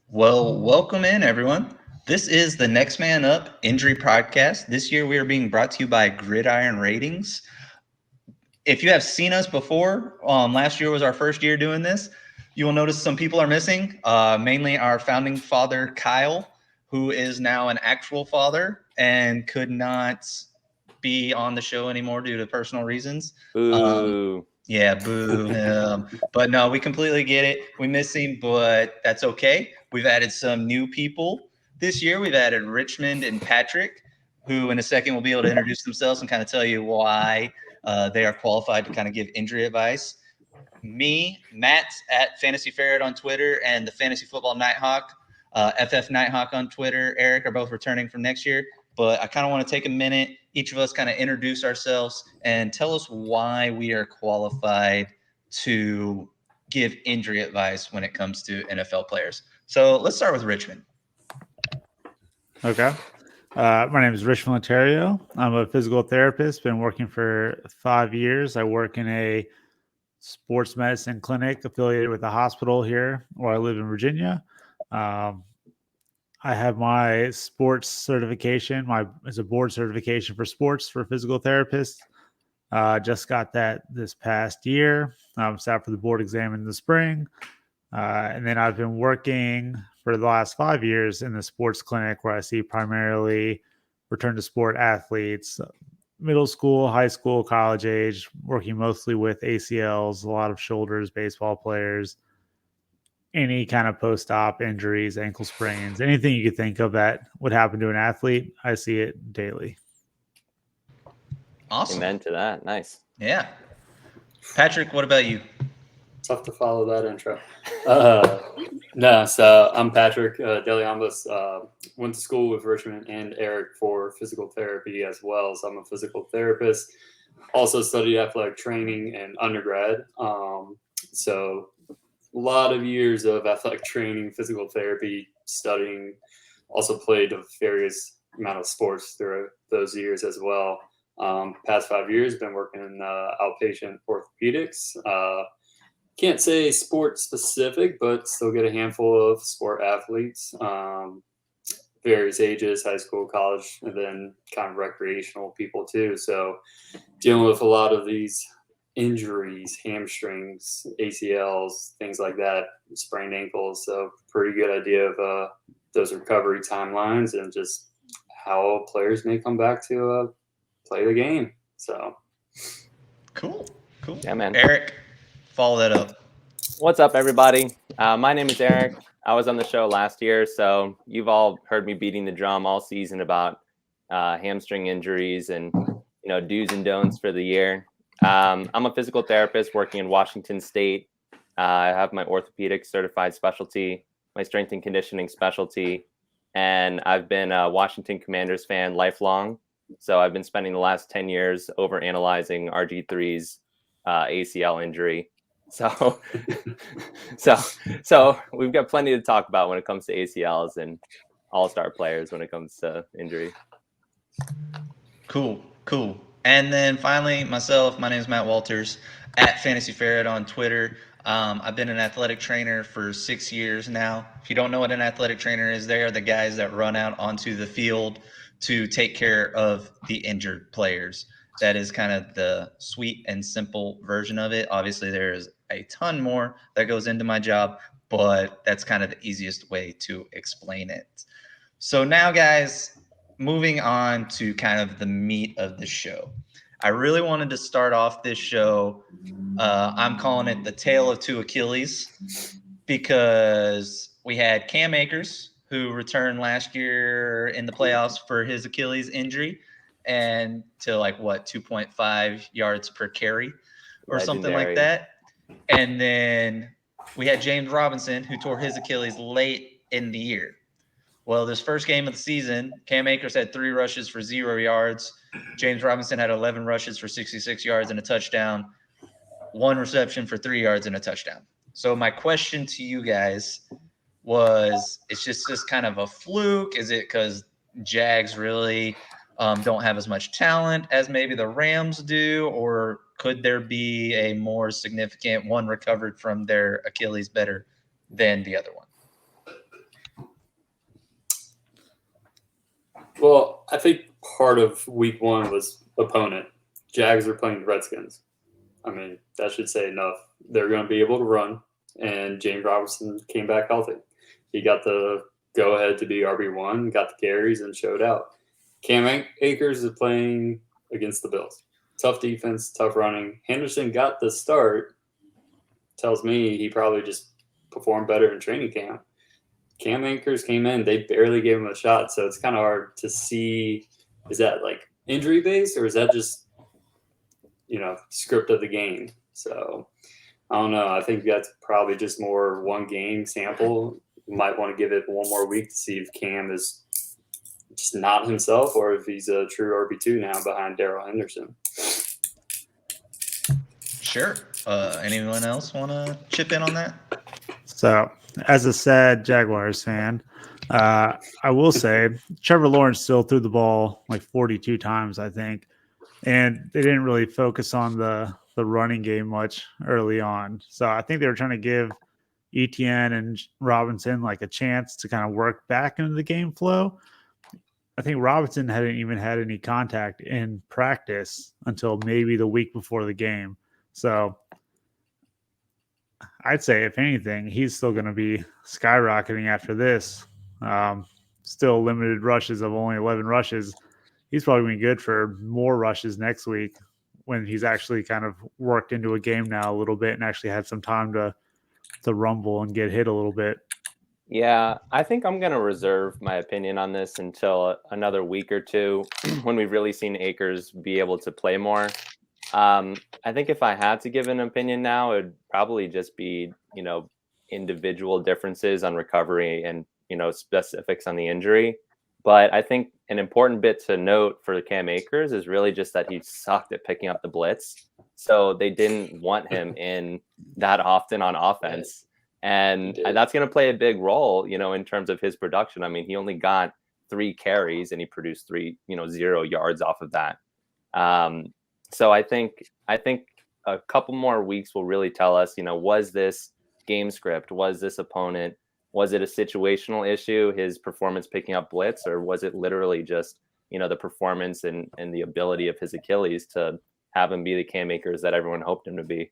Well, welcome in, everyone. This is the Next Man Up Injury Podcast. This year, we are being brought to you by Gridiron Ratings. If you have seen us before, last year was our first year doing this. You will notice some people are missing, mainly our founding father, Kyle, who is now an actual father and could not be on the show anymore due to personal reasons. Boo. Yeah, boo him. But no, we completely get it. We miss him, but that's okay. We've added some new people this year. We've added Richmond and Patrick, who in a second will be able to introduce themselves and kind of tell you why they are qualified to kind of give injury advice. Me, Matt at Fantasy Ferret on Twitter, and the Fantasy Football Nighthawk, FF Nighthawk on Twitter. Eric are both returning from next year. But I kind of want to take a minute, each of us kind of introduce ourselves and tell us why we are qualified to give injury advice when it comes to NFL players. So let's start with Richmond. Okay. My name is Richmond Ontario. I'm a physical therapist, been working for 5 years. I work in a sports medicine clinic affiliated with a hospital here where I live in Virginia. I have my sports certification, it's a board certification for sports for physical therapists. Just got that this past year. I'm sat for the board exam in the spring. And then I've been working for the last 5 years in the sports clinic where I see primarily return to sport athletes, middle school, high school, college age, working mostly with ACLs, a lot of shoulders, baseball players, any kind of post-op injuries, ankle sprains, anything you could think of that would happen to an athlete. I see it daily. Awesome. Amen to that. Nice. Yeah. Patrick, what about you? Tough to follow that intro. So I'm Patrick Deliambus. Went to school with Richmond and Eric for physical therapy as well. So I'm a physical therapist. Also studied athletic training in undergrad. So a lot of years of athletic training, physical therapy, studying. Also played a various amount of sports through those years as well. Past 5 years, been working in outpatient orthopedics. Can't say sport specific, but still get a handful of sport athletes, various ages, high school, college, and then kind of recreational people too. So dealing with a lot of these injuries, hamstrings, ACLs, things like that, sprained ankles. So pretty good idea of those recovery timelines and just how players may come back to play the game. So Cool. Yeah, man. Eric, follow that up. What's up, everybody? My name is Eric. I was on the show last year, so you've all heard me beating the drum all season about hamstring injuries and do's and don'ts for the year. I'm a physical therapist working in Washington State. I have my orthopedic certified specialty, my strength and conditioning specialty, and I've been a Washington Commanders fan lifelong. So I've been spending the last 10 years over analyzing RG3's ACL injury. So we've got plenty to talk about when it comes to ACLs and all-star players when it comes to injury. Cool. And then finally, myself, my name is Matt Walters at Fantasy Ferret on Twitter. I've been an athletic trainer for 6 years now. If you don't know what an athletic trainer is, they are the guys that run out onto the field to take care of the injured players. That is kind of the sweet and simple version of it. Obviously, there is a ton more that goes into my job, but that's kind of the easiest way to explain it. So now, guys, moving on to kind of the meat of the show. I really wanted to start off this show. I'm calling it the Tale of Two Achilles because we had Cam Akers, who returned last year in the playoffs for his Achilles injury and to 2.5 yards per carry or something like that. And then we had James Robinson, who tore his Achilles late in the year. Well, this first game of the season, Cam Akers had 3 rushes for 0 yards. James Robinson had 11 rushes for 66 yards and a touchdown, 1 reception for 3 yards and a touchdown. So my question to you guys was, it's just kind of a fluke? Is it because Jags really don't have as much talent as maybe the Rams do? Or could there be a more significant one recovered from their Achilles better than the other one? Well, I think part of week 1 was opponent. Jags are playing the Redskins. I mean, that should say enough. They're going to be able to run, and James Robinson came back healthy. He got the go-ahead to be RB1, got the carries, and showed out. Cam Akers is playing against the Bills. Tough defense, tough running. Henderson got the start. Tells me he probably just performed better in training camp. Cam Akers came in. They barely gave him a shot, so it's kind of hard to see. Is that like injury based, or is that just script of the game? So I don't know. I think that's probably just more one game sample. You might want to give it one more week to see if Cam is just not himself or if he's a true RB2 now behind Darrell Henderson. Sure. Anyone else want to chip in on that? So, as a sad Jaguars fan, I will say Trevor Lawrence still threw the ball like 42 times, I think, and they didn't really focus on the running game much early on. So I think they were trying to give ETN and Robinson like a chance to kind of work back into the game flow. I think Robinson hadn't even had any contact in practice until maybe the week before the game. So I'd say, if anything, he's still going to be skyrocketing after this. Still limited rushes of only 11 rushes. He's probably going to be good for more rushes next week when he's actually kind of worked into a game now a little bit and actually had some time to rumble and get hit a little bit. Yeah, I think I'm going to reserve my opinion on this until another week or two when we've really seen Akers be able to play more. I think if I had to give an opinion now, it would probably just be, individual differences on recovery and, specifics on the injury. But I think an important bit to note for Cam Akers is really just that he sucked at picking up the blitz. So they didn't want him in that often on offense. And that's going to play a big role, in terms of his production. I mean, he only got 3 carries and he produced 0 yards off of that. So I think a couple more weeks will really tell us, was this game script, was this opponent, was it a situational issue, his performance picking up blitz, or was it literally just, the performance and the ability of his Achilles to have him be the Cam Akers that everyone hoped him to be?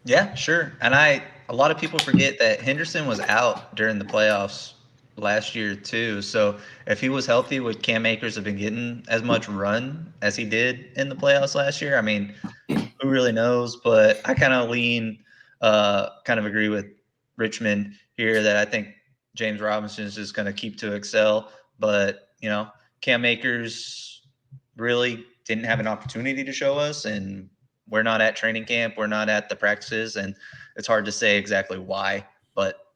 Yeah, sure. And a lot of people forget that Henderson was out during the playoffs last year too. So if he was healthy, would Cam Akers have been getting as much run as he did in the playoffs last year? I mean, who really knows? But I kind of kind of agree with Richmond here that I think James Robinson is just going to keep to excel. But, Cam Akers really didn't have an opportunity to show us, and we're not at training camp. We're not at the practices, and it's hard to say exactly why, but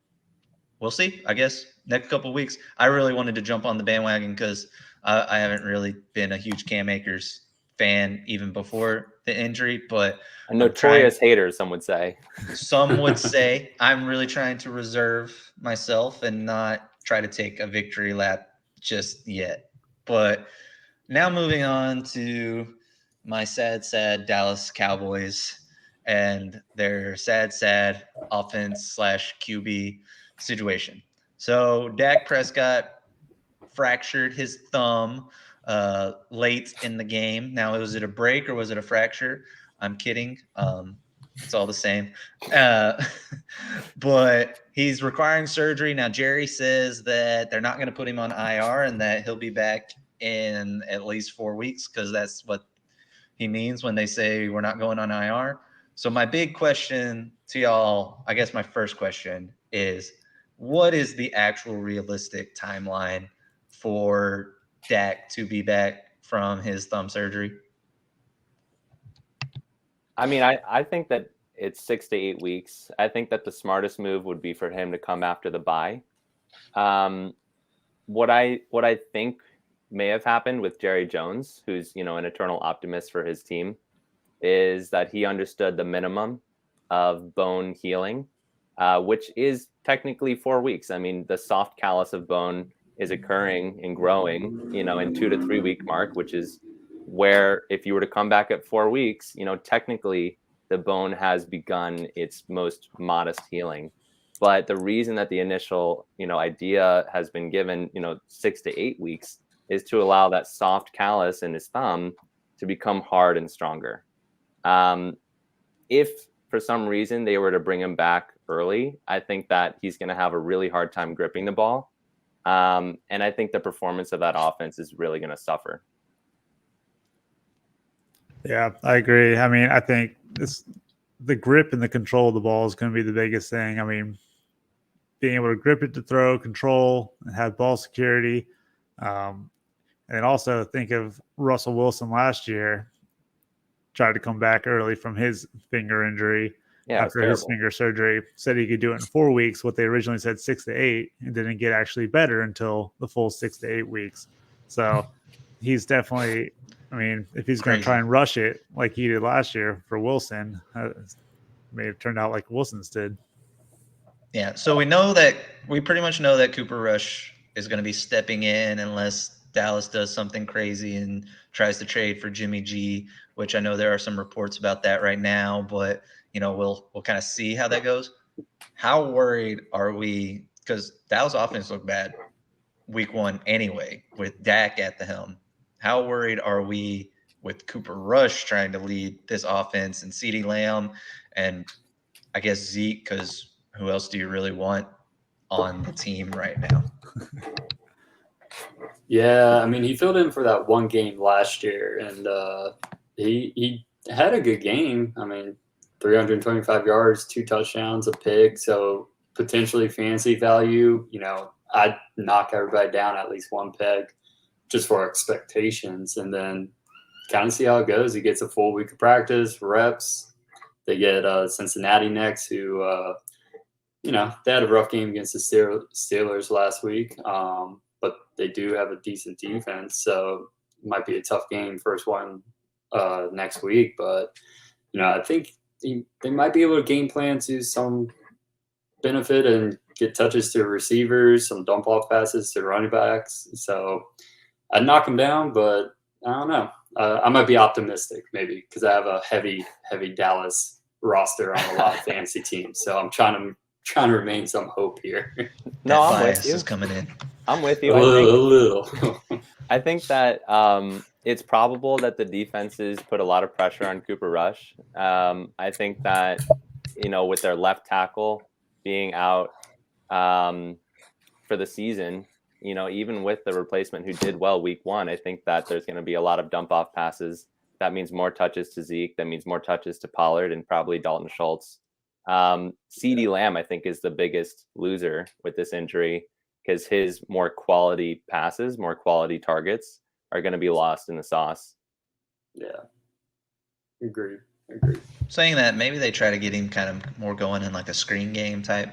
we'll see, I guess, next couple of weeks. I really wanted to jump on the bandwagon because I haven't really been a huge Cam Akers fan even before the injury, but a notorious hater, some would say. Some would say. I'm really trying to reserve myself and not try to take a victory lap just yet. But now moving on to my sad Dallas Cowboys and their sad offense / QB situation. So Dak Prescott fractured his thumb late in the game. Now, was it a break or was it a fracture? I'm kidding. It's all the same. But he's requiring surgery. Now, Jerry says that they're not going to put him on IR and that he'll be back in at least 4 weeks, because that's what he means when they say we're not going on IR. So my big question to y'all, I guess my first question is, what is the actual realistic timeline for Dak to be back from his thumb surgery? I mean, I think that it's 6 to 8 weeks. I think that the smartest move would be for him to come after the bye. What I think may have happened with Jerry Jones, who's, an eternal optimist for his team, is that he understood the minimum of bone healing, which is technically 4 weeks. I mean, the soft callus of bone is occurring and growing, in 2 to 3 week mark, which is where if you were to come back at 4 weeks, technically the bone has begun its most modest healing. But the reason that the initial, idea has been given, 6 to 8 weeks is to allow that soft callus in his thumb to become hard and stronger. If for some reason they were to bring him back early, I think that he's going to have a really hard time gripping the ball. And I think the performance of that offense is really going to suffer. Yeah, I agree. I mean, I think the grip and the control of the ball is going to be the biggest thing. I mean, being able to grip it to throw, control, and have ball security. And also think of Russell Wilson last year, tried to come back early from his finger injury after his finger surgery. Said he could do it in 4 weeks, what they originally said 6 to 8, and didn't get actually better until the full 6 to 8 weeks. So he's definitely, I mean, if he's going to try and rush it like he did last year for Wilson, it may have turned out like Wilson's did. Yeah, so we pretty much know that Cooper Rush is going to be stepping in unless Dallas does something crazy and tries to trade for Jimmy G, which I know there are some reports about that right now, but we'll kind of see how that goes. How worried are we? Because Dallas offense looked bad week 1 anyway with Dak at the helm. How worried are we with Cooper Rush trying to lead this offense and CeeDee Lamb and I guess Zeke, because who else do you really want on the team right now? Yeah, I mean, he filled in for that one game last year, and he had a good game. I mean, 325 yards, 2 touchdowns, a pick, so potentially fantasy value. I'd knock everybody down at least 1 peg just for expectations, and then kind of see how it goes. He gets a full week of practice, reps. They get Cincinnati next, who they had a rough game against the Steelers last week, but they do have a decent defense, so it might be a tough game, first one next week. But I think they might be able to game plan to some benefit and get touches to receivers, some dump off passes to running backs. So I'd knock them down, but I don't know. I might be optimistic maybe because I have a heavy Dallas roster on a lot of fantasy teams, so I'm trying to remain some hope here. No, I'm bias with you. Is coming in. I'm with you. A little. I think that it's probable that the defenses put a lot of pressure on Cooper Rush. I think that with their left tackle being out for the season, even with the replacement who did well week 1, I think that there's going to be a lot of dump off passes. That means more touches to Zeke. That means more touches to Pollard and probably Dalton Schultz. CeeDee Lamb, I think, is the biggest loser with this injury because his more quality passes, more quality targets are going to be lost in the sauce. Yeah. Agreed. Saying that, maybe they try to get him kind of more going in like a screen game type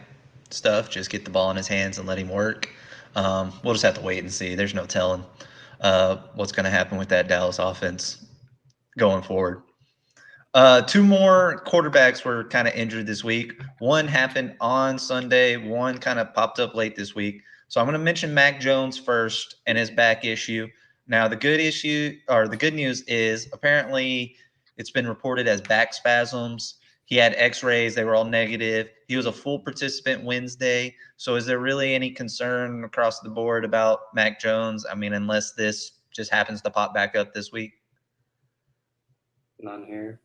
stuff, just get the ball in his hands and let him work. We'll just have to wait and see. There's no telling what's going to happen with that Dallas offense going forward. 2 more quarterbacks were kind of injured this week. One happened on Sunday. One kind of popped up late this week. So I'm going to mention Mac Jones first and his back issue. Now, the good news is apparently it's been reported as back spasms. He had x-rays. They were all negative. He was a full participant Wednesday. So is there really any concern across the board about Mac Jones? I mean, unless this just happens to pop back up this week? None here.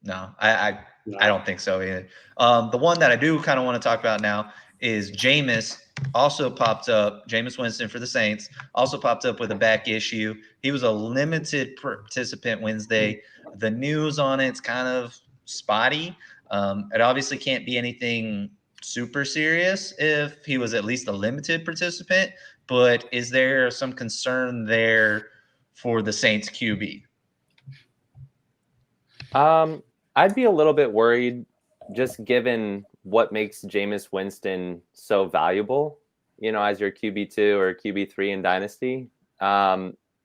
No, I don't think so either. The one that I do kind of want to talk about now is Jameis also popped up. Jameis Winston for the Saints also popped up with a back issue. He was a limited participant Wednesday. The news on it's kind of spotty. It obviously can't be anything super serious if he was at least a limited participant, but is there some concern there for the Saints QB? I'd be a little bit worried just given what makes Jameis Winston so valuable, as your QB2 or QB3 in Dynasty.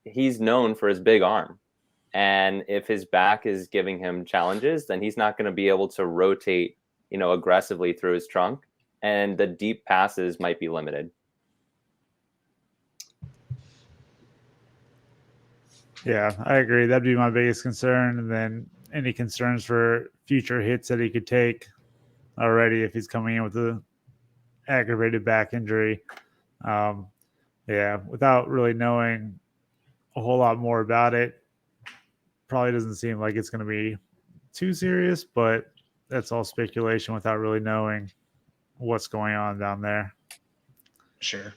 He's known for his big arm. And if his back is giving him challenges, then he's not going to be able to rotate, aggressively through his trunk. And the deep passes might be limited. Yeah, I agree. That'd be my biggest concern. And then any concerns for future hits that he could take. already if he's coming in with a aggravated back injury. Without really knowing a whole lot more about it, probably doesn't seem like it's going to be too serious, but that's all speculation without really knowing what's going on down there. Sure.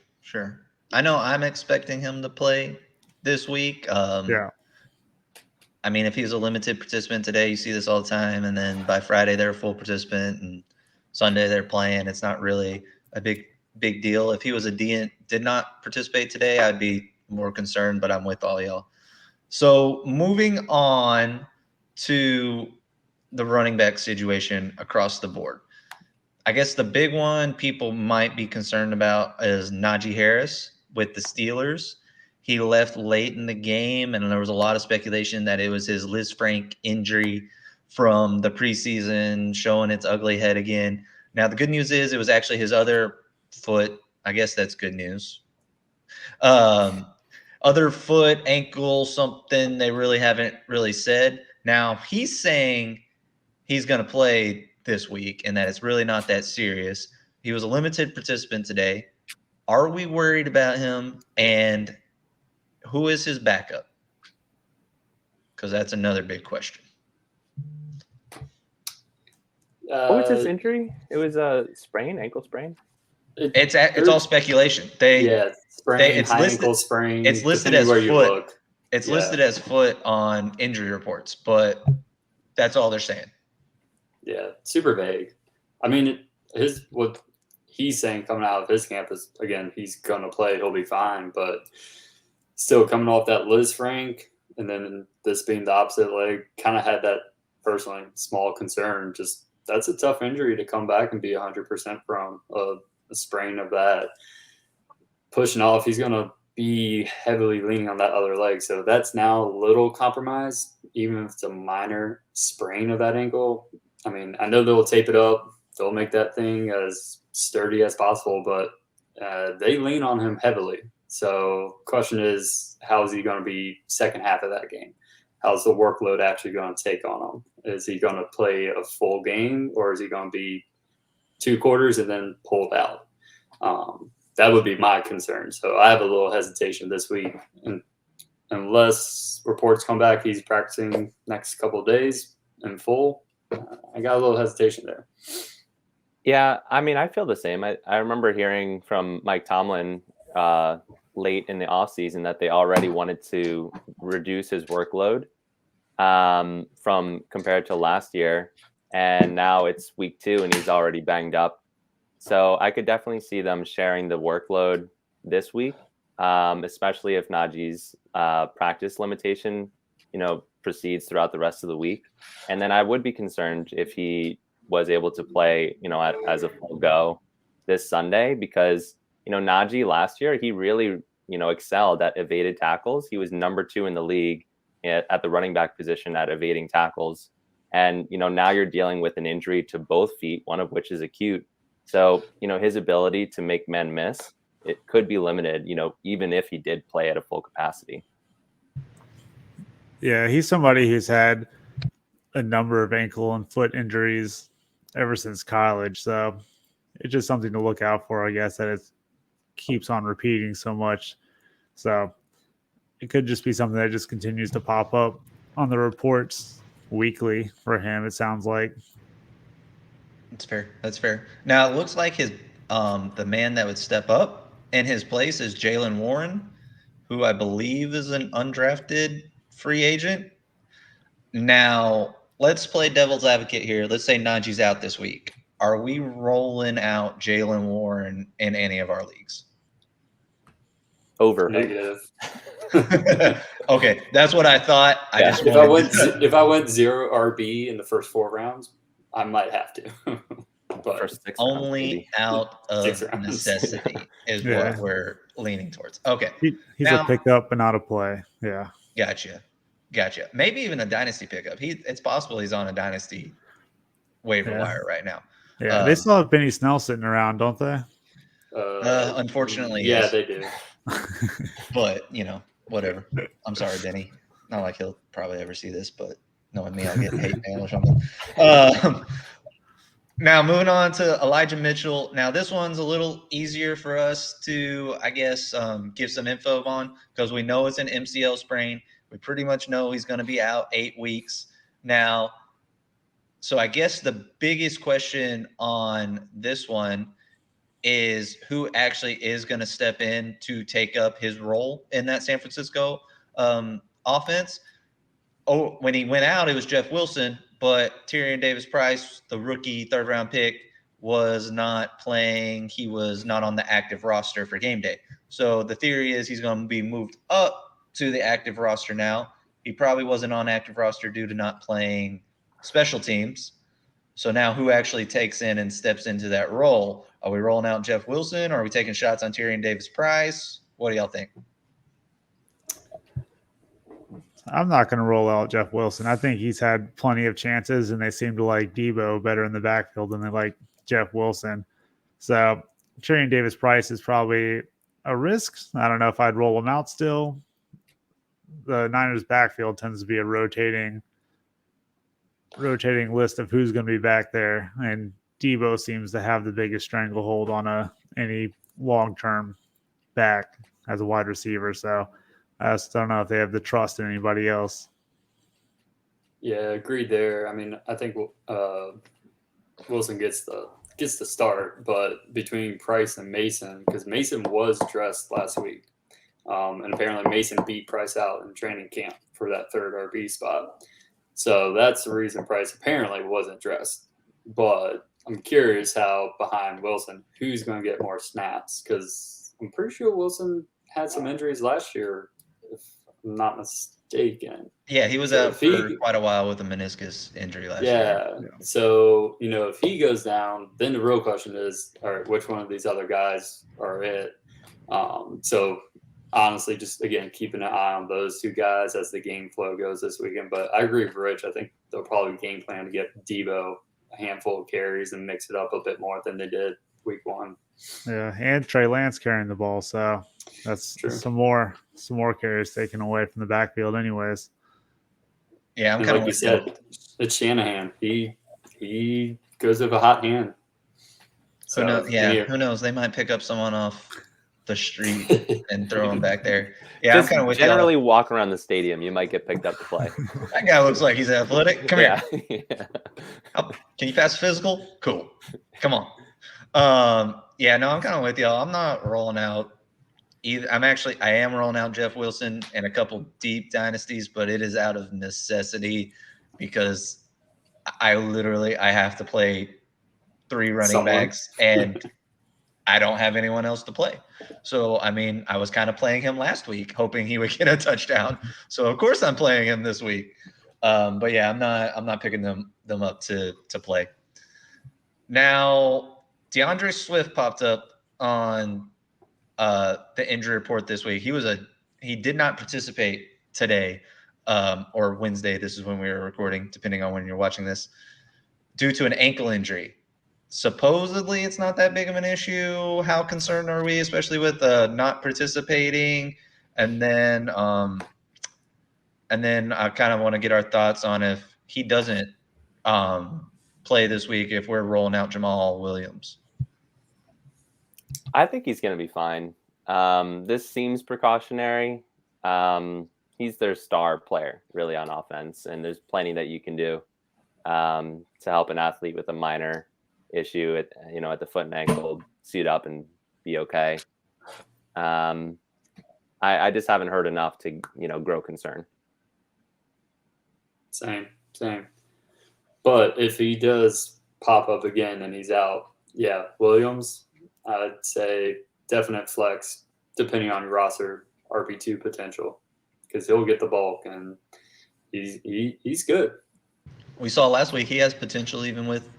I know I'm expecting him to play this week. Yeah. I mean, if he's a limited participant today, you see this all the time, and then by Friday they're a full participant, and Sunday they're playing. It's not really a big deal. If he was did not participate today, I'd be more concerned, but I'm with all y'all. So moving on to the running back situation across the board. I guess the big one people might be concerned about is Najee Harris with the Steelers. He left late in the game, and there was a lot of speculation that it was his Liz Frank injury from the preseason showing its ugly head again. Now, the good news is it was actually his other foot. I guess that's good news. Other foot, ankle, something they really haven't really said. Now, he's saying he's going to play this week and that it's really not that serious. He was a limited participant today. Are we worried about him? And who is his backup? Because that's another big question. What was his injury? It was a ankle sprain. It's all speculation. Sprain, high ankle sprain. It's listed as foot. It's listed as foot on injury reports, but that's all they're saying. Yeah, super vague. I mean, what he's saying coming out of his camp is, again, he's going to play. He'll be fine, but still coming off that Liz Frank and then this being the opposite leg, kind of had that personally small concern. Just that's a tough injury to come back and be 100% from a sprain of that. Pushing off, he's going to be heavily leaning on that other leg. So that's now a little compromised, even if it's a minor sprain of that ankle. I mean, I know they'll tape it up. They'll make that thing as sturdy as possible, but they lean on him heavily. So question is, how is he going to be second half of that game? How's the workload actually going to take on him? Is he going to play a full game, or is he going to be 2 quarters and then pulled out? That would be my concern. So I have a little hesitation this week. And unless reports come back he's practicing next couple of days in full, I got a little hesitation there. Yeah, I mean, I feel the same. I remember hearing from Mike Tomlin late in the offseason that they already wanted to reduce his workload from compared to last year. And now it's week 2 and he's already banged up. So I could definitely see them sharing the workload this week, especially if Najee's practice limitation, proceeds throughout the rest of the week. And then I would be concerned if he was able to play, as a full go this Sunday, because, Najee last year, he really, excelled at evaded tackles. He was number 2 in the league at the running back position at evading tackles. And, now you're dealing with an injury to both feet, one of which is acute. So, his ability to make men miss, it could be limited, even if he did play at a full capacity. Yeah, he's somebody who's had a number of ankle and foot injuries ever since college. So it's just something to look out for, I guess, that it keeps on repeating so much. So it could just be something that just continues to pop up on the reports weekly for him, it sounds like. That's fair. Now, it looks like his the man that would step up in his place is Jalen Warren, who I believe is an undrafted free agent. Now, let's play devil's advocate here. Let's say Najee's out this week. Are we rolling out Jalen Warren in any of our leagues? Over. Negative. Okay, that's what I thought. Yeah. If I went 0 RB in the first 4 rounds, I might have to. But First 6 only rounds, out of necessity is what we're leaning towards. Okay. He's now, a pickup, but not a play. Yeah. Gotcha. Maybe even a dynasty pickup. It's possible he's on a dynasty waiver wire right now. Yeah, they still have Benny Snell sitting around, don't they? Unfortunately, yeah, yes. they do. But, whatever. I'm sorry, Benny. Not like he'll probably ever see this, but knowing me, I'll get hate mail or something. Now, moving on to Elijah Mitchell. Now, this one's a little easier for us to, I guess, give some info on because we know it's an MCL sprain. We pretty much know he's going to be out 8 weeks. Now, so I guess the biggest question on this one is who actually is going to step in to take up his role in that San Francisco offense. Oh, when he went out, it was Jeff Wilson, but Tyrion Davis-Price, the rookie third-round pick, was not playing. He was not on the active roster for game day. So the theory is he's going to be moved up to the active roster now. He probably wasn't on active roster due to not playing special teams. So now who actually takes in and steps into that role? Are we rolling out Jeff Wilson, or are we taking shots on Tyrion Davis-Price? What do y'all think? I'm not going to roll out Jeff Wilson. I think he's had plenty of chances, and they seem to like Debo better in the backfield than they like Jeff Wilson. So Tyrion Davis-Price is probably a risk. I don't know if I'd roll him out still. The Niners backfield tends to be a rotating list of who's going to be back there, and Debo seems to have the biggest stranglehold on any long-term back as a wide receiver. So I just don't know if they have the trust in anybody else. Yeah, agreed there. I mean, I think Wilson gets the start, but between Price and Mason, because Mason was dressed last week, and apparently Mason beat Price out in training camp for that third RB spot. So that's the reason Price apparently wasn't dressed. But I'm curious how behind Wilson, who's going to get more snaps, because I'm pretty sure Wilson had some injuries last year, if I'm not mistaken. Yeah, he was So out if for he- quite a while with a meniscus injury last year. Yeah. So, if he goes down, then the real question is, all right, which one of these other guys are it? So honestly, just again, keeping an eye on those two guys as the game flow goes this weekend. But I agree with Rich. I think they'll probably game plan to get Debo a handful of carries and mix it up a bit more than they did week one. Yeah, and Trey Lance carrying the ball, so that's True. some more carries taken away from the backfield, anyways. Yeah, I'm And kind like of you said, it's Shanahan. He goes with a hot hand. Who knows? Who knows? They might pick up someone off the street and throw him back there. Yeah, Just I'm kind of with generally y'all. walk around the stadium. You might get picked up to play. That guy looks like he's athletic. Come here. Yeah. Can you pass physical? Cool. Come on. Yeah, no, I'm kind of with y'all. I'm not rolling out either. I am rolling out Jeff Wilson in a couple deep dynasties, but it is out of necessity because I have to play 3 running backs and I don't have anyone else to play. So, I mean, I was kind of playing him last week, hoping he would get a touchdown. So, of course, I'm playing him this week. But yeah, I'm not picking them up to play. Now, Deandre Swift popped up on the injury report this week. He did not participate today or Wednesday. This is when we were recording, depending on when you're watching this, due to an ankle injury. Supposedly, it's not that big of an issue. How concerned are we, especially with not participating? And then I kind of want to get our thoughts on if he doesn't play this week, if we're rolling out Jamal Williams. I think he's going to be fine. This seems precautionary. He's their star player, really, on offense, and there's plenty that you can do to help an athlete with a minor issue at the foot and ankle, suit up and be okay. I just haven't heard enough to grow concern. Same. But if he does pop up again and he's out, yeah, Williams, I'd say definite flex, depending on your roster, RB2 potential, because he'll get the bulk and he's good. We saw last week he has potential even with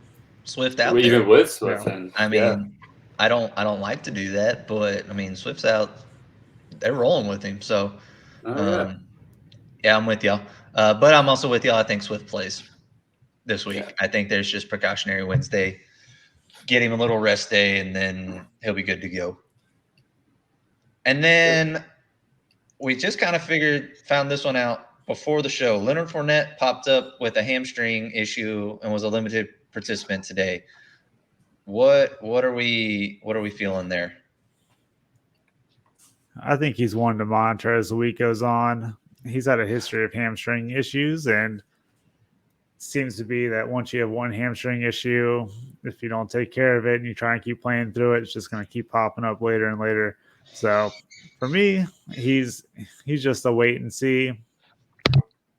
Swift out there. Even with Swift. Yeah. And, I mean, I don't like to do that, but I mean, Swift's out. They're rolling with him. So, yeah, I'm with y'all. But I'm also with y'all. I think Swift plays this week. Yeah. I think there's just precautionary Wednesday. Get him a little rest day, and then he'll be good to go. And then we just kind of found this one out before the show. Leonard Fournette popped up with a hamstring issue and was a limited participant today. What are we feeling there? I think he's one to monitor as the week goes on. He's had a history of hamstring issues, and it seems to be that once you have one hamstring issue, if you don't take care of it and you try and keep playing through it, it's just going to keep popping up later and later. So for me, he's just a wait and see,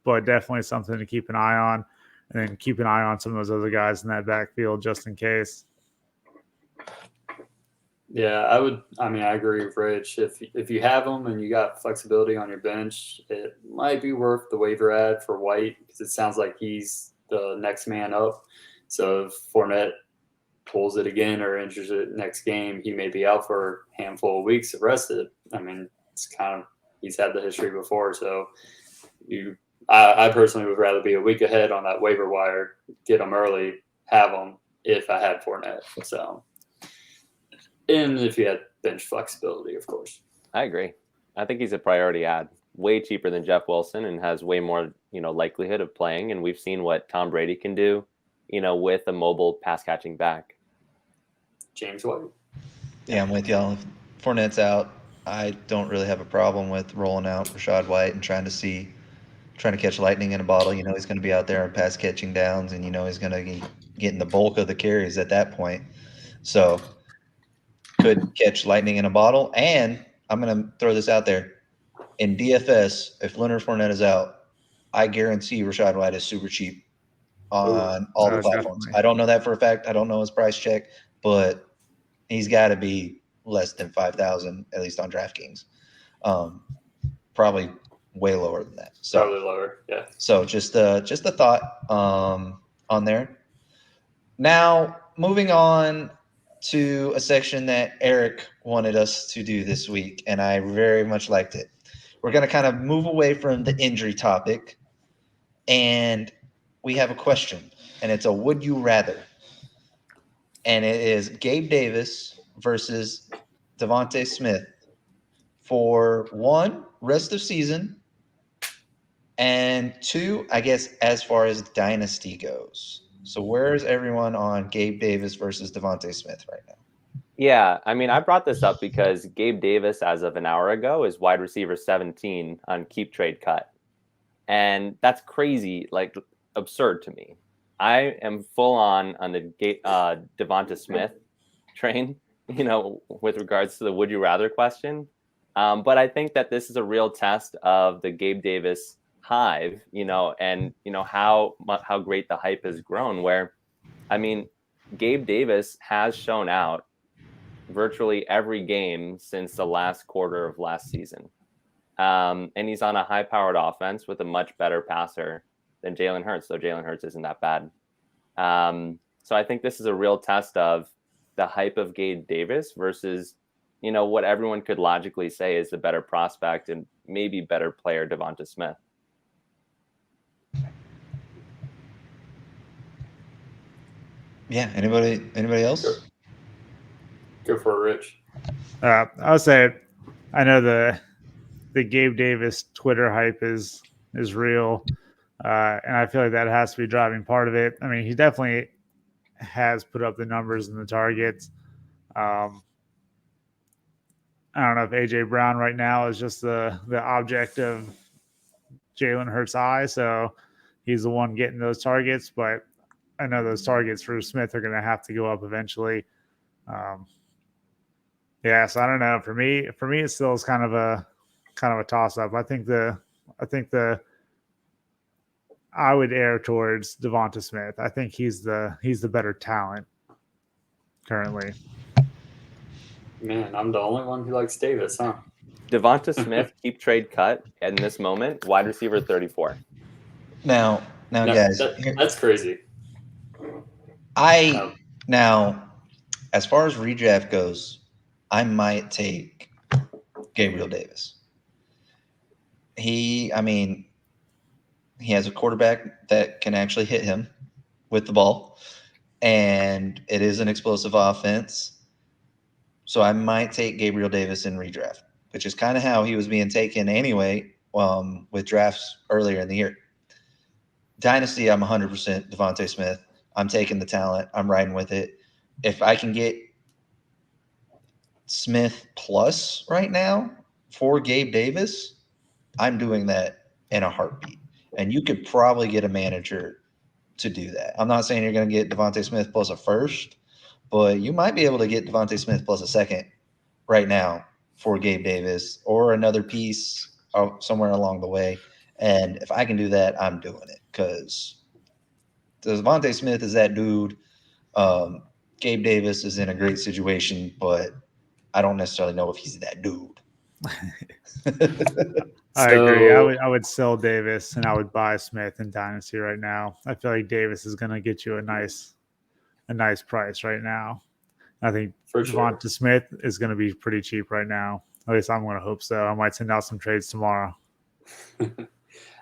but definitely something to keep an eye on, and then keep an eye on some of those other guys in that backfield just in case. Yeah, I agree with Rich. If you have them and you got flexibility on your bench, it might be worth the waiver ad for White because it sounds like he's the next man up. So if Fournette pulls it again or injures it next game, he may be out for a handful of weeks arrested. I mean, he's had the history before. So I personally would rather be a week ahead on that waiver wire, get them early, have them if I had Fournette. So. And if you had bench flexibility, of course. I agree. I think he's a priority ad. Way cheaper than Jeff Wilson and has way more, likelihood of playing. And we've seen what Tom Brady can do, with a mobile pass catching back. James White. Yeah, I'm with y'all. If Fournette's out, I don't really have a problem with rolling out Rachaad White and trying to catch lightning in a bottle. He's going to be out there on pass catching downs, and he's going to be getting the bulk of the carries at that point. So could catch lightning in a bottle. And I'm going to throw this out there. In DFS, if Leonard Fournette is out, I guarantee Rachaad White is super cheap on all the platforms. Definitely. I don't know that for a fact. I don't know his price check, but he's got to be less than 5,000, at least on DraftKings. Probably way lower than that. So, probably lower, yeah. So just a thought on there. Now, moving on to a section that Eric wanted us to do this week, and I very much liked it. We're going to kind of move away from the injury topic, and we have a question, and it's a would you rather. And it is Gabe Davis versus Devontae Smith for 1, rest of season, and 2, I guess, as far as dynasty goes. So where's everyone on Gabe Davis versus Devontae Smith right now? Yeah, I brought this up because Gabe Davis, as of an hour ago, is wide receiver 17 on Keep Trade Cut. And that's crazy, absurd to me. I am full on the Devonta Smith train, with regards to the would you rather question. But I think that this is a real test of the Gabe Davis hive, and how great the hype has grown, where Gabe Davis has shown out virtually every game since the last quarter of last season, and he's on a high powered offense with a much better passer than Jalen Hurts, though Jalen Hurts isn't that bad. So I think this is a real test of the hype of Gabe Davis versus what everyone could logically say is the better prospect and maybe better player, Devonta Smith. Yeah. Anybody else? Go for it, Rich. I would say I know the Gabe Davis Twitter hype is real, and I feel like that has to be driving part of it. He definitely has put up the numbers and the targets. I don't know if AJ Brown right now is just the object of Jalen Hurts' eye, so he's the one getting those targets. But I know those targets for Smith are going to have to go up eventually. Yeah, so I don't know. For me, it still is kind of a toss up. I think I would err towards Devonta Smith. I think he's the better talent currently. Man, I'm the only one who likes Davis, huh? Devonta Smith, Keep Trade Cut in this moment, wide receiver 34. Now, guys, that's crazy. Now, as far as redraft goes, I might take Gabriel Davis. He has a quarterback that can actually hit him with the ball, and it is an explosive offense. So I might take Gabriel Davis in redraft, which is kind of how he was being taken anyway with drafts earlier in the year. Dynasty, I'm 100% Devontae Smith. I'm taking the talent. I'm riding with it. if I can get Smith plus right now for Gabe Davis, I'm doing that in a heartbeat. And you could probably get a manager to do that. I'm not saying you're going to get Devontae Smith plus a first, but you might be able to get Devontae Smith plus a second right now for Gabe Davis or another piece somewhere along the way. And if I can do that, I'm doing it because Devontae Smith is that dude. Gabe Davis is in a great situation, but I don't necessarily know if he's that dude. I agree. I would sell Davis and I would buy Smith in Dynasty right now. I feel like Davis is going to get you a nice price right now. I think Devonta Smith is going to be pretty cheap right now. At least I'm going to hope so. I might send out some trades tomorrow.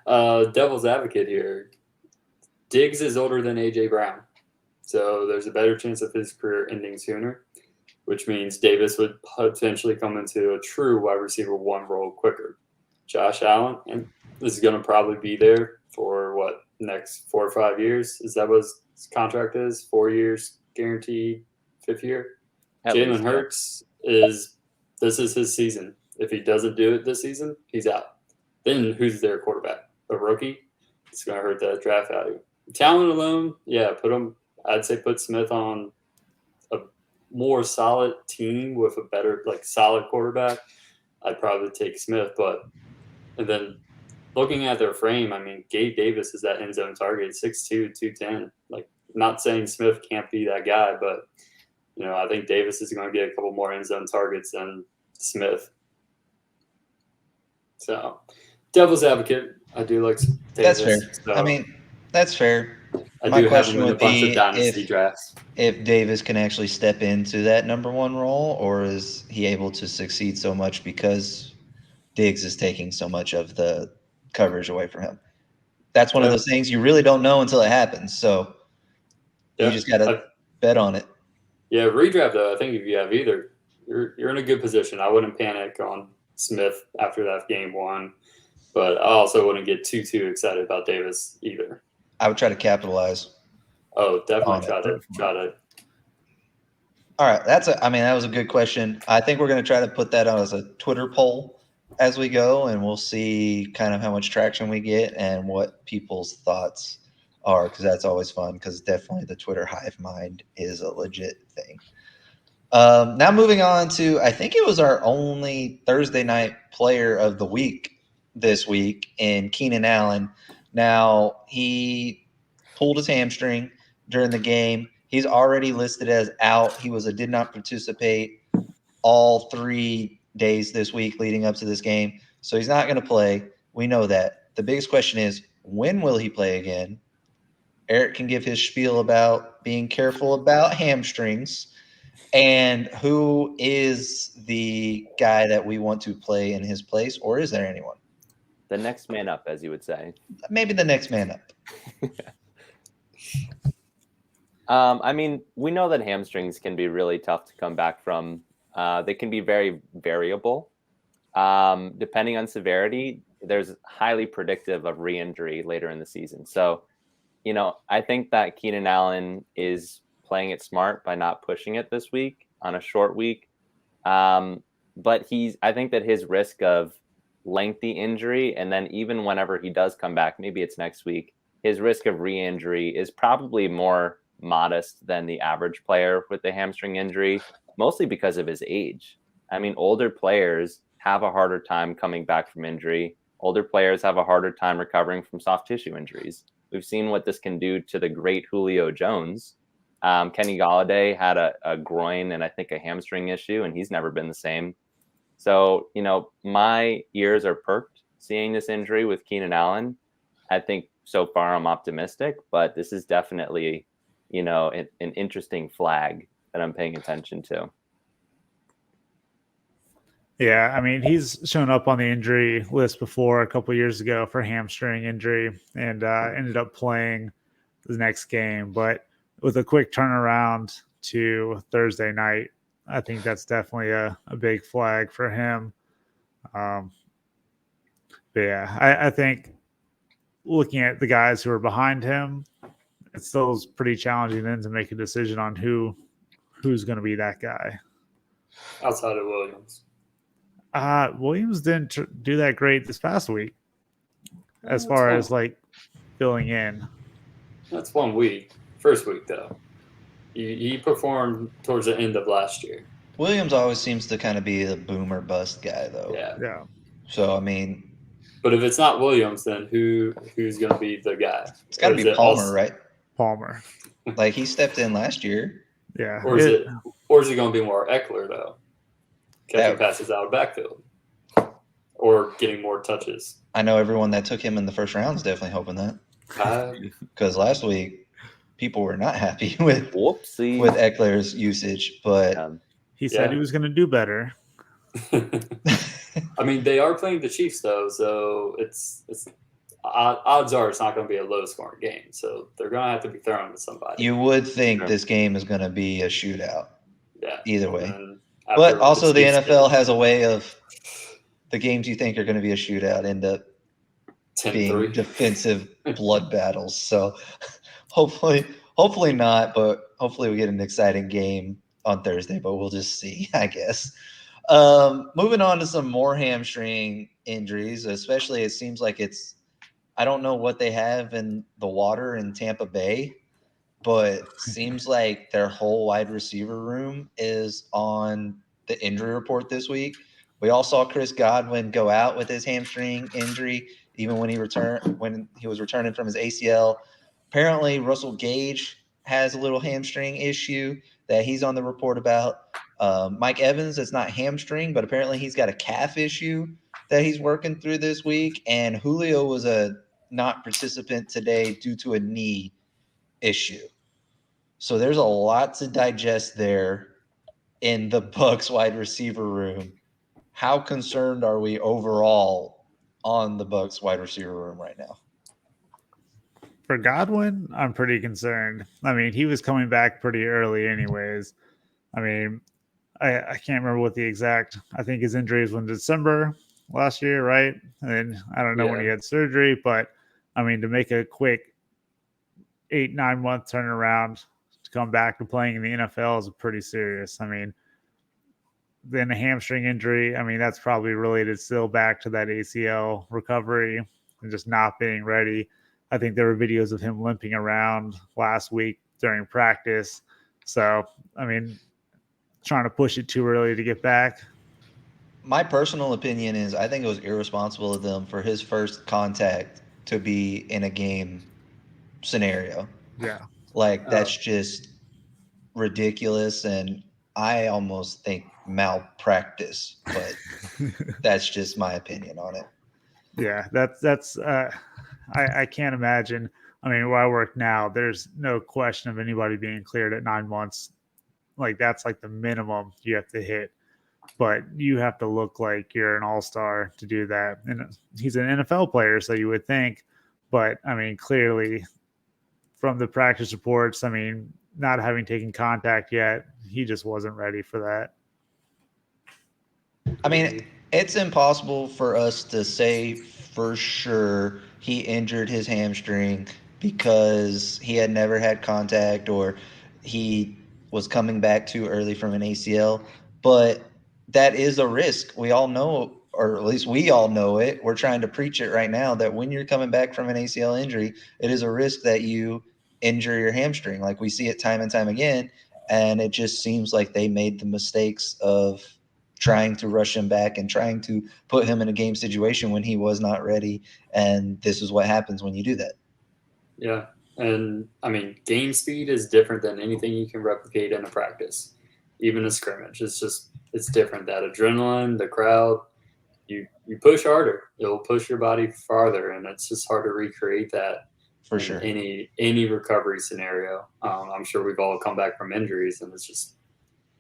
Devil's advocate here. Diggs is older than A.J. Brown, so there's a better chance of his career ending sooner, which means Davis would potentially come into a true wide receiver one role quicker. Josh Allen, and this is going to probably be there for next 4 or 5 years? Is that what his contract is? 4 years guaranteed, 5th year? Jalen Hurts this is his season. If he doesn't do it this season, he's out. Then who's their quarterback? A rookie? It's going to hurt that draft value. Talent alone, yeah, I'd say put Smith on a more solid team with a better, solid quarterback. I'd probably take Smith, and then looking at their frame, I mean, Gabe Davis is that end zone target, 6'2", 210. Not saying Smith can't be that guy, but, I think Davis is going to get a couple more end zone targets than Smith. So, devil's advocate, I do like Davis. That's fair. So I mean, that's fair. My question would be if Davis can actually step into that number one role, or is he able to succeed so much because Diggs is taking so much of the coverage away from him? That's one of those things you really don't know until it happens. So you just got to bet on it. Yeah, redraft though. I think if you have either, you're in a good position. I wouldn't panic on Smith after that game one, but I also wouldn't get too excited about Davis either. I would try to capitalize. Oh, definitely try to. All right, that was a good question. I think we're going to try to put that on as a Twitter poll as we go, and we'll see kind of how much traction we get and what people's thoughts are, because that's always fun, because definitely the Twitter hive mind is a legit thing. Now moving on to, I think it was our only Thursday night player of the week this week in Keenan Allen. Now, he pulled his hamstring during the game. He's already listed as out. He did not participate all 3 days this week leading up to this game. So he's not going to play. We know that. The biggest question is, when will he play again? Eric can give his spiel about being careful about hamstrings. And who is the guy that we want to play in his place, or is there anyone? The next man up, as you would say. Maybe the next man up. I mean, we know that hamstrings can be really tough to come back from. They can be very variable. Depending on severity, there's highly predictive of re-injury later in the season. So, I think that Keenan Allen is playing it smart by not pushing it this week on a short week. But I think that his risk of lengthy injury, and then even whenever he does come back, maybe it's next week, his risk of re-injury is probably more modest than the average player with the hamstring injury, mostly because of his age. I mean, older players have a harder time coming back from injury. Older players have a harder time recovering from soft tissue injuries. We've seen what this can do to the great Julio Jones. Kenny Golladay had a groin and I think a hamstring issue, and he's never been the same. So, my ears are perked seeing this injury with Keenan Allen. I think so far I'm optimistic, but this is definitely, an interesting flag that I'm paying attention to. Yeah, I mean, he's shown up on the injury list before a couple of years ago for hamstring injury and ended up playing the next game. But with a quick turnaround to Thursday night, I think that's definitely a big flag for him. But yeah, I think looking at the guys who are behind him, it still is pretty challenging then to make a decision on who who's going to be that guy. outside of Williams. Williams didn't do that great this past week as far as like filling in. That's 1 week. First week, though. He performed towards the end of last year. Williams always seems to kind of be the boom or bust guy, though. Yeah. So, I mean, But if it's not Williams, then who's going to be the guy? it's got to be Palmer, right? Palmer. Like, he stepped in last year. Yeah. Or is it going to be more Eckler, though? Catching passes out of backfield. Or getting more touches. I know everyone that took him in the first round is definitely hoping that. Because last week, people were not happy with Eckler's usage, but he said he was going to do better. I mean, they are playing the Chiefs, though, so it's odds are it's not going to be a low-scoring game. So they're going to have to be thrown to somebody. you would think this game is going to be a shootout. Yeah. Either way. But also the NFL has a way of the games you think are going to be a shootout end up 10-3. being defensive blood battles. So hopefully not, but hopefully we get an exciting game on Thursday, but we'll just see, I guess. Moving on to some more hamstring injuries, especially it seems like I don't know what they have in the water in Tampa Bay, but seems like their whole wide receiver room is on the injury report this week. We all saw Chris Godwin go out with his hamstring injury, even when he was returning from his ACL. Apparently, Russell Gage has a little hamstring issue that he's on the report about. Mike Evans, it's not hamstring, but apparently he's got a calf issue that he's working through this week. And Julio was a not participant today due to a knee issue. So there's a lot to digest there in the Bucs wide receiver room. How concerned are we overall on the Bucs wide receiver room right now? For Godwin, I'm pretty concerned. I mean, he was coming back pretty early anyways. I mean, I can't remember what the exact – I think his injury was in December last year, right? And I don't know when he had surgery, but, I mean, to make a quick 8-9 month turnaround to come back to playing in the NFL is pretty serious. I mean, then a hamstring injury, I mean, that's probably related still back to that ACL recovery and just not being ready. I think there were videos of him limping around last week during practice. So, I mean, trying to push it too early to get back. My personal opinion is I think it was irresponsible of them for his first contact to be in a game scenario. Yeah. Like, that's just ridiculous, and I almost think malpractice, but that's just my opinion on it. Yeah, that's I can't imagine. I mean, where I work now, there's no question of anybody being cleared at 9 months. Like, that's like the minimum you have to hit. But you have to look like you're an all-star to do that. And he's an NFL player, so you would think. But, I mean, clearly from the practice reports, I mean, not having taken contact yet, he just wasn't ready for that. I mean, it's impossible for us to say for sure he injured his hamstring because he had never had contact or he was coming back too early from an ACL. But that is a risk. We all know, or at least we all know it. We're trying to preach it right now that when you're coming back from an ACL injury, it is a risk that you injure your hamstring. Like, we see it time and time again. And it just seems like they made the mistakes of trying to rush him back and trying to put him in a game situation when he was not ready. And this is what happens when you do that. Yeah. And, I mean, game speed is different than anything you can replicate in a practice, even a scrimmage. It's different. That adrenaline, the crowd, you push harder. It'll push your body farther, and it's just hard to recreate that For in sure. any recovery scenario. I'm sure we've all come back from injuries, and it's just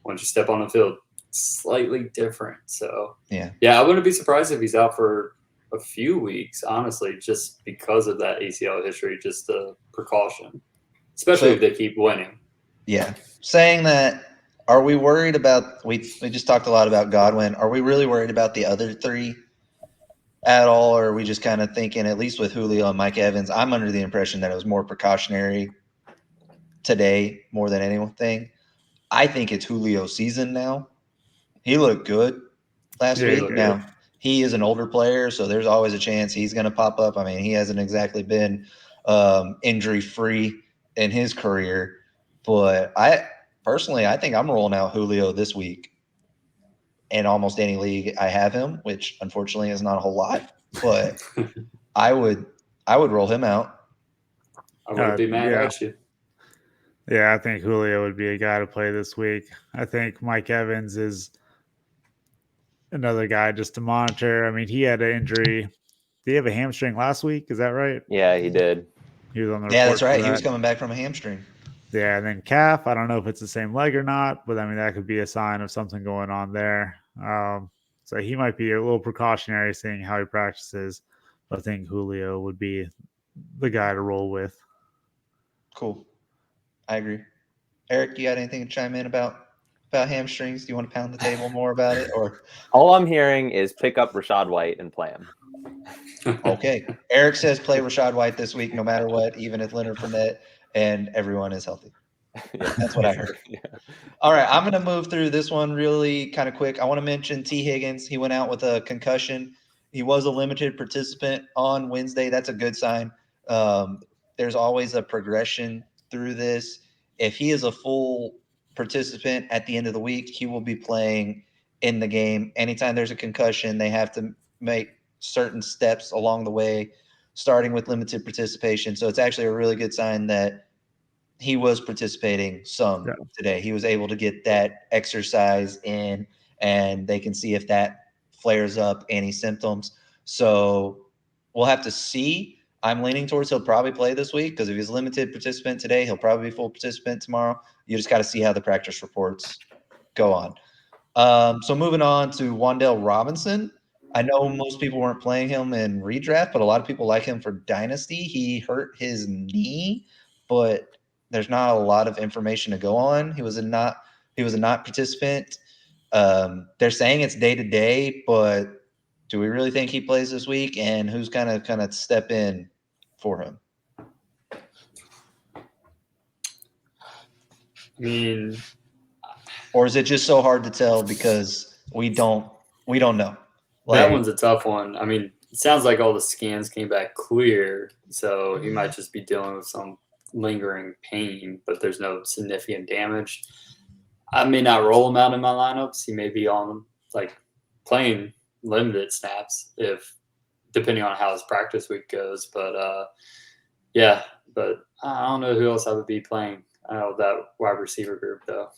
once you step on the field, it's slightly different. So, yeah, I wouldn't be surprised if he's out for a few weeks, honestly, just because of that ACL history, just the precaution, especially if they keep winning. Yeah. Saying that, are we worried about – we just talked a lot about Godwin. Are we really worried about the other three at all, or are we just kind of thinking, at least with Julio and Mike Evans, I'm under the impression that it was more precautionary today more than anything. I think it's Julio's season now. He looked good last Yeah, he week. looked Now, good. he is an older player, so there's always a chance he's going to pop up. I mean, he hasn't exactly been injury-free in his career. But I think I'm rolling out Julio this week in almost any league I have him, which unfortunately is not a whole lot. But I would roll him out. I wouldn't be mad yeah. at you. Yeah, I think Julio would be a guy to play this week. I think Mike Evans is another guy just to monitor. I mean, he had an injury. Did he have a hamstring last week? Is that right? Yeah, he did. He was on the Yeah, report that's right. for He was that. coming back from a hamstring. Yeah, and then calf. I don't know if it's the same leg or not, but I mean that could be a sign of something going on there. So he might be a little precautionary, seeing how he practices. But I think Julio would be the guy to roll with. Cool. I agree. Eric, you got anything to chime in about hamstrings? Do you want to pound the table more about it, or All I'm hearing is pick up Rashad White and play him. okay? Eric says play Rashad White this week, no matter what, even if Leonard Fournette and everyone is healthy. Yeah. That's what I heard. Yeah. All right, I'm going to move through this one really kind of quick. I want to mention T. Higgins. He went out with a concussion. He was a limited participant on Wednesday. That's a good sign. There's always a progression through this. If he is a full participant at the end of the week, he will be playing in the game. Anytime there's a concussion, they have to make certain steps along the way, starting with limited participation. So it's actually a really good sign that he was participating some today. He was able to get that exercise in, and they can see if that flares up any symptoms. So we'll have to see. I'm leaning towards he'll probably play this week, because if he's limited participant today, he'll probably be full participant tomorrow. You just got to see how the practice reports go on. So moving on to Wandel Robinson. I know most people weren't playing him in redraft, but a lot of people like him for dynasty. He hurt his knee, but there's not a lot of information to go on. He was a not participant. They're saying it's day to day, but do we really think he plays this week? And who's kind of step in for him? I mean, or is it just so hard to tell because we don't know? That one's a tough one. I mean, it sounds like all the scans came back clear, so he might just be dealing with some lingering pain, but there's no significant damage. I may not roll him out in my lineups. He may be on playing limited snaps depending on how his practice week goes. But but I don't know who else I would be playing out of that wide receiver group though.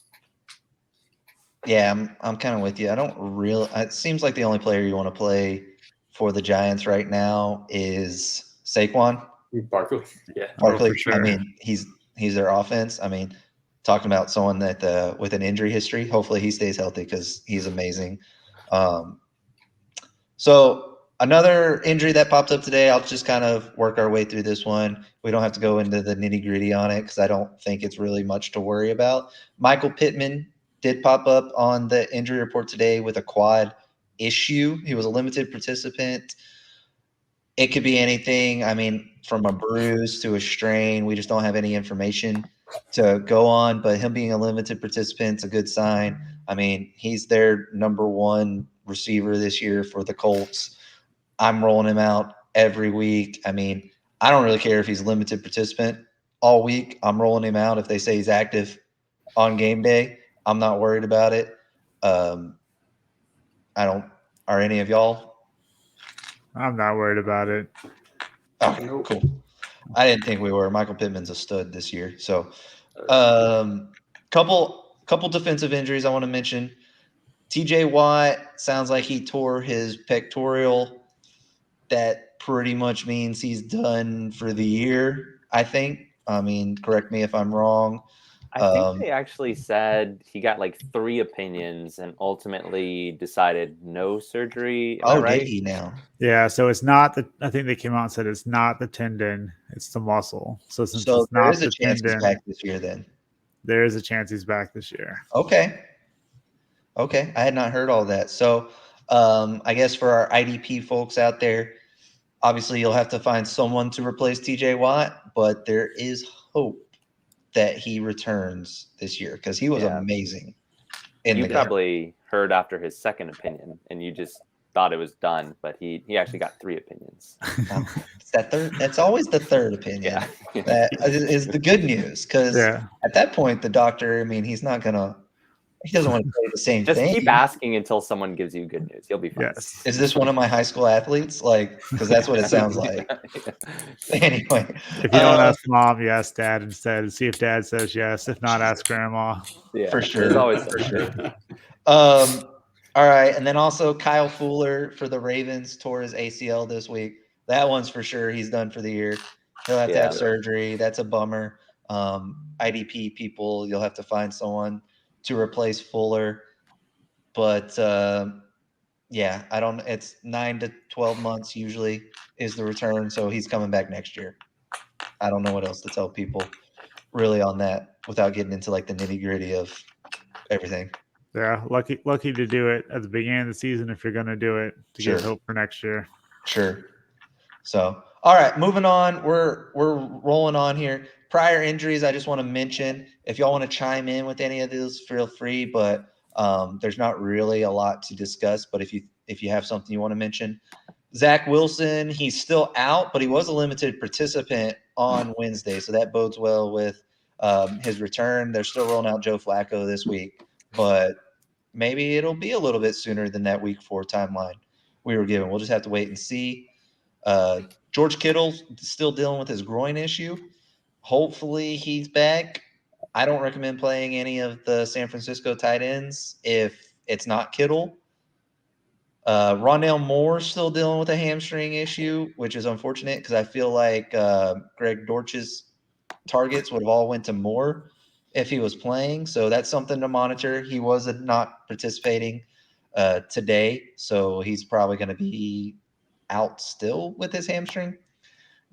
Yeah, I'm kind of with you. I don't really. It seems like the only player you want to play for the Giants right now is Saquon Barkley. Yeah, Barkley. for sure. I mean, he's their offense. I mean, talking about someone that with an injury history. Hopefully, he stays healthy because he's amazing. So another injury that popped up today. I'll just kind of work our way through this one. We don't have to go into the nitty gritty on it because I don't think it's really much to worry about. Michael Pittman did pop up on the injury report today with a quad issue. He was a limited participant. It could be anything. I mean, from a bruise to a strain. We just don't have any information to go on. But him being a limited participant is a good sign. I mean, he's their number one receiver this year for the Colts. I'm rolling him out every week. I mean, I don't really care if he's limited participant all week. I'm rolling him out if they say he's active on game day. I'm not worried about it. Are any of y'all? I'm not worried about it. Okay, cool. I didn't think we were. Michael Pittman's a stud this year. So, couple defensive injuries I want to mention. TJ Watt sounds like he tore his pectoral. That pretty much means he's done for the year, I think. I mean, correct me if I'm wrong. I think they actually said he got 3 opinions and ultimately decided no surgery. Am I right? Did he now? Yeah, so it's not the. I think they came out and said it's not the tendon, it's the muscle. So since it's there not is a the chance he's tendon, back this year then. there is a chance he's back this year. Okay. I had not heard all that. So I guess for our IDP folks out there, obviously you'll have to find someone to replace TJ Watt, but there is hope. that he returns this year because he was amazing in you the game. probably heard after his second opinion and you just thought it was done, but he actually got 3 opinions. It's that third. That's always the third opinion. Yeah. That is the good news because at that point, the doctor, I mean, he doesn't want to say the same Just thing. keep asking until someone gives you good news. You'll be fine. Yes. Is this one of my high school athletes? Like, because that's what it sounds like. Anyway, If you don't ask mom, you ask dad instead and see if dad says yes. If not, ask grandma. Yeah, for sure. There's always for sure. All right, and then also Kyle Fuller for the Ravens tore his ACL this week. That one's for sure. He's done for the year. He'll have to have surgery. That's a bummer. IDP people, you'll have to find someone to replace Fuller. But it's 9 to 12 months usually is the return. So he's coming back next year. I don't know what else to tell people really on that without getting into like the nitty gritty of everything. Yeah, lucky to do it at the beginning of the season if you're going to do it to get hope for next year. Sure. So, all right, moving on. We're rolling on here. Prior injuries, I just want to mention. If y'all want to chime in with any of those, feel free. But there's not really a lot to discuss. But if you have something you want to mention, Zach Wilson, he's still out, but he was a limited participant on Wednesday, so that bodes well with his return. They're still rolling out Joe Flacco this week, but maybe it'll be a little bit sooner than that week 4 timeline we were given. We'll just have to wait and see. George Kittle still dealing with his groin issue. Hopefully he's back. I don't recommend playing any of the San Francisco tight ends if it's not Kittle. Rondale Moore still dealing with a hamstring issue, which is unfortunate because I feel like Greg Dortch's targets would have all went to Moore if he was playing. So that's something to monitor. He was not participating today, so he's probably going to be out still with his hamstring.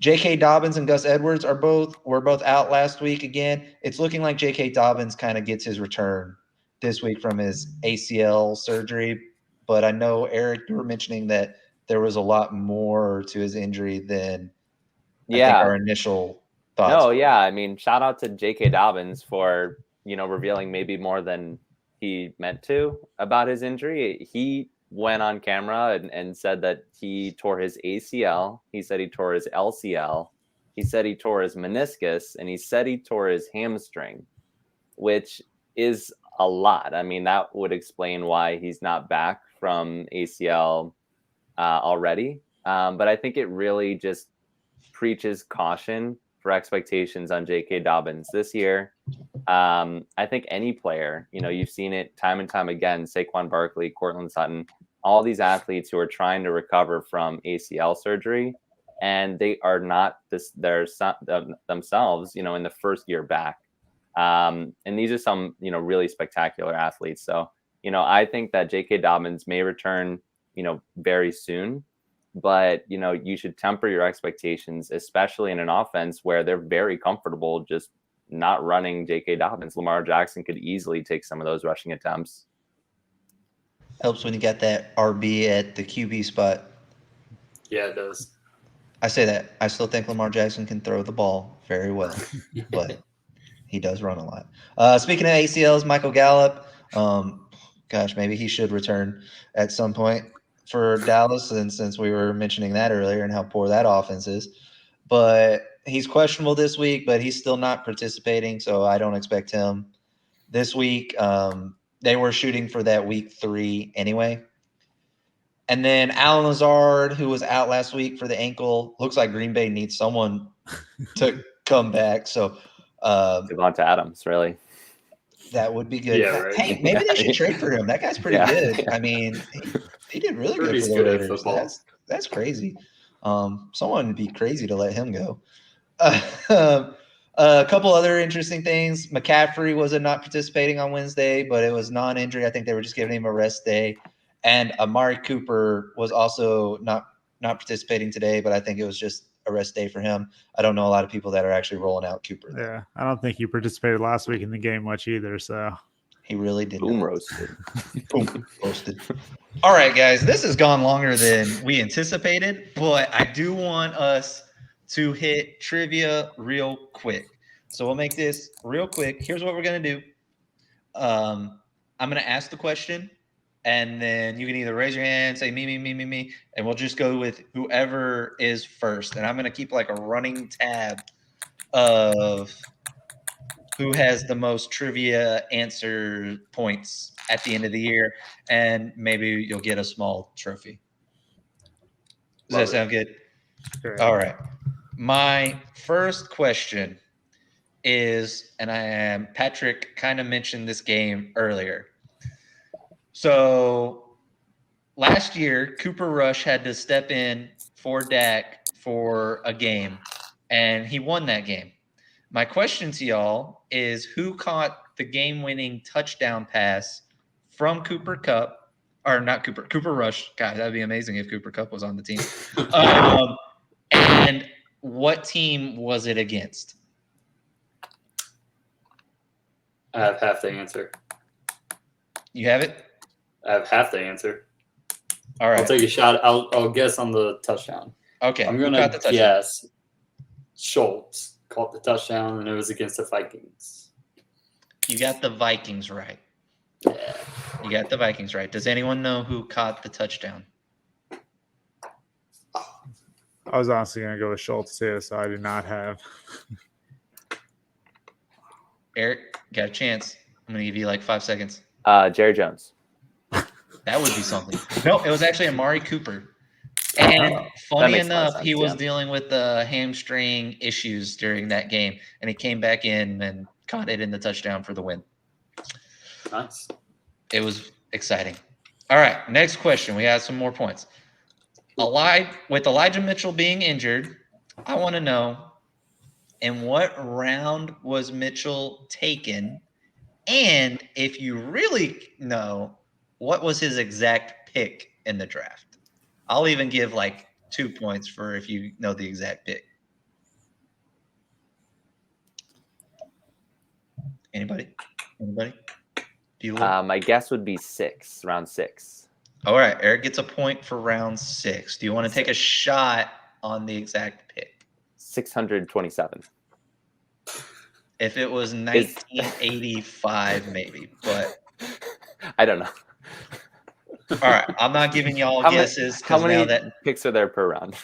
J.K. Dobbins and Gus Edwards were both out last week again. It's looking like J.K. Dobbins kind of gets his return this week from his ACL surgery. But I know, Eric, you were mentioning that there was a lot more to his injury than I think our initial thoughts. No, yeah. I mean, shout out to J.K. Dobbins for, revealing maybe more than he meant to about his injury. He went on camera and said that he tore his ACL. He said he tore his LCL. He said he tore his meniscus, and he said he tore his hamstring, which is a lot. I mean, that would explain why he's not back from ACL already. But I think it really just preaches caution for expectations on J.K. Dobbins this year. I think any player, you've seen it time and time again, Saquon Barkley, Courtland Sutton, all these athletes who are trying to recover from ACL surgery, and they are not themselves, in the first year back. And these are some, really spectacular athletes. So, I think that J.K. Dobbins may return, very soon, but, you should temper your expectations, especially in an offense where they're very comfortable just not running J.K. Dobbins. Lamar Jackson could easily take some of those rushing attempts. Helps when you got that RB at the QB spot. Yeah, it does. I say that. I still think Lamar Jackson can throw the ball very well, but he does run a lot. Speaking of ACLs, Michael Gallup, maybe he should return at some point for Dallas, and since we were mentioning that earlier and how poor that offense is. But he's questionable this week, but he's still not participating, so I don't expect him this week. They were shooting for that week 3 anyway. And then Alan Lazard, who was out last week for the ankle, looks like Green Bay needs someone to come back. So Devonta Adams, really. That would be good. Yeah, right. Hey, maybe they should trade for him. That guy's pretty good. I mean, he did really good for the Raiders. That's crazy. Someone would be crazy to let him go. A couple other interesting things. McCaffrey was not participating on Wednesday, but it was non-injury. I think they were just giving him a rest day. And Amari Cooper was also not participating today, but I think it was just a rest day for him. I don't know a lot of people that are actually rolling out Cooper. Yeah, I don't think he participated last week in the game much either. So he really did. Boom roasted. Boom roasted. All right, guys, this has gone longer than we anticipated, but I do want us to hit trivia real quick. So we'll make this real quick. Here's what we're going to do. I'm going to ask the question, and then you can either raise your hand, say me, and we'll just go with whoever is first. And I'm going to keep like a running tab of who has the most trivia answer points at the end of the year, and maybe you'll get a small trophy. Does that sound good? Sure. All right. My first question is, and Patrick kind of mentioned this game earlier. So last year, Cooper Rush had to step in for Dak for a game, and he won that game. My question to y'all is, who caught the game-winning touchdown pass from Cooper Rush? God, that'd be amazing if Cooper Kupp was on the team. And what team was it against? I have half the answer. You have it? I have half the answer. All right. I'll take a shot. I'll guess on the touchdown. Okay. I'm who gonna caught the touchdown? guess Schultz caught the touchdown, and it was against the Vikings. You got the Vikings right. Yeah. You got the Vikings right. Does anyone know who caught the touchdown? I was honestly going to go with Schultz too, so I did not have. Eric, got a chance. I'm going to give you like 5 seconds. Jerry Jones. That would be something. No, it was actually Amari Cooper. And funny makes a lot of enough, sense, he was yeah. dealing with the hamstring issues during that game, and he came back in and caught it in the touchdown for the win. Nice. It was exciting. All right, next question. We have some more points. With Elijah Mitchell being injured, I want to know, in what round was Mitchell taken? And if you really know, what was his exact pick in the draft? I'll even give like 2 points for if you know the exact pick. Anybody? Do you look? My guess would be round 6. All right, Eric gets a point for round 6. Do you want to take a shot on the exact pick? 627. If it was 1985, maybe, but I don't know. all right, I'm not giving y'all How guesses. How many now that picks are there per round?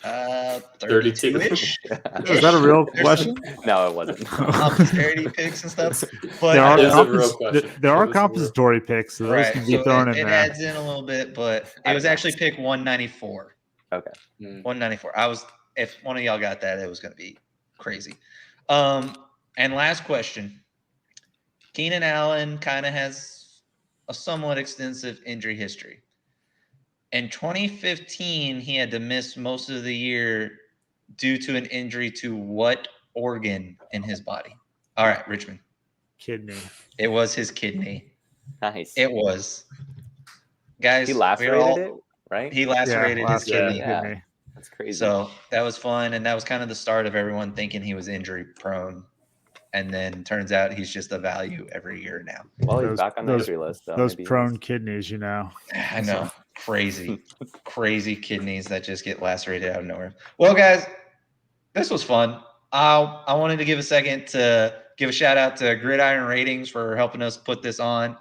32-ish. Is that a real question? No, it wasn't. Posterity picks and stuff. But There are, It is a real question. there are It was a real- compensatory picks, so those right, can be so thrown it in there. adds in a little bit, but it was actually pick 194. Okay. 194. If one of y'all got that, it was going to be crazy. And last question. Keenan Allen kind of has a somewhat extensive injury history. In 2015, he had to miss most of the year due to an injury to what organ in his body? All right, Richmond. Kidney. It was his kidney. Nice. It was. Guys, He lacerated it, right? He lacerated his kidney. Yeah. That's crazy. So that was fun, and that was kind of the start of everyone thinking he was injury prone. And then turns out he's just a value every year now. Well, he's back on the injury list. So those maybe prone kidneys, you know. I know. Crazy kidneys that just get lacerated out of nowhere. Well, guys, this was fun. I wanted to give a second to give a shout out to Gridiron Ratings for helping us put this on,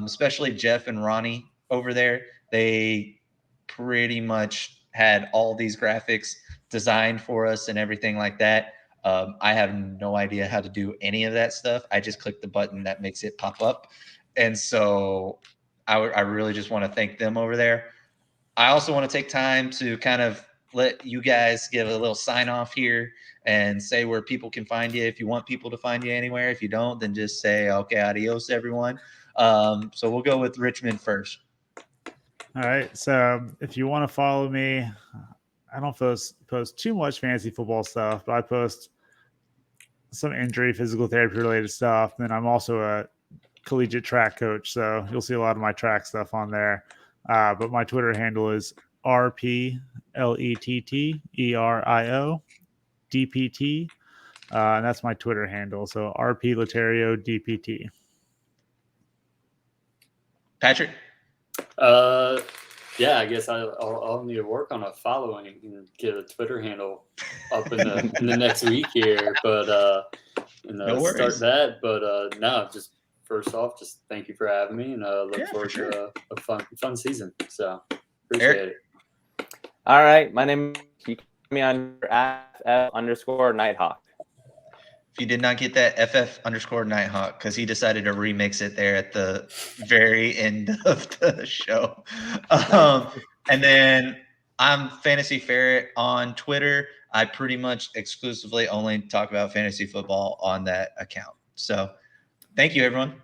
especially Jeff and Ronnie over there. They pretty much had all these graphics designed for us and everything like that. I have no idea how to do any of that stuff. I just click the button that makes it pop up. And so I really just want to thank them over there. I also want to take time to kind of let you guys give a little sign off here and say where people can find you. If you want people to find you anywhere, if you don't, then just say, okay, adios, everyone. So we'll go with Richmond first. All right. So if you want to follow me, I don't post too much fantasy football stuff, but I post some injury, physical therapy related stuff. Then I'm also a collegiate track coach, so you'll see a lot of my track stuff on there. But my Twitter handle is RPLETTERIO and that's my Twitter handle. So RP Leterio DPT. Patrick? Yeah, I guess I'll need to work on a following and get a Twitter handle up in the next week here. But and No start worries. that. But no, just first off, just thank you for having me, and look Yeah, for forward sure. to a fun season. So appreciate Eric? it. All right, my name. You can find me on @FF_Nighthawk. If you did not get that FF_Nighthawk, because he decided to remix it there at the very end of the show. And then I'm Fantasy Ferret on Twitter. I pretty much exclusively only talk about fantasy football on that account. So thank you, everyone.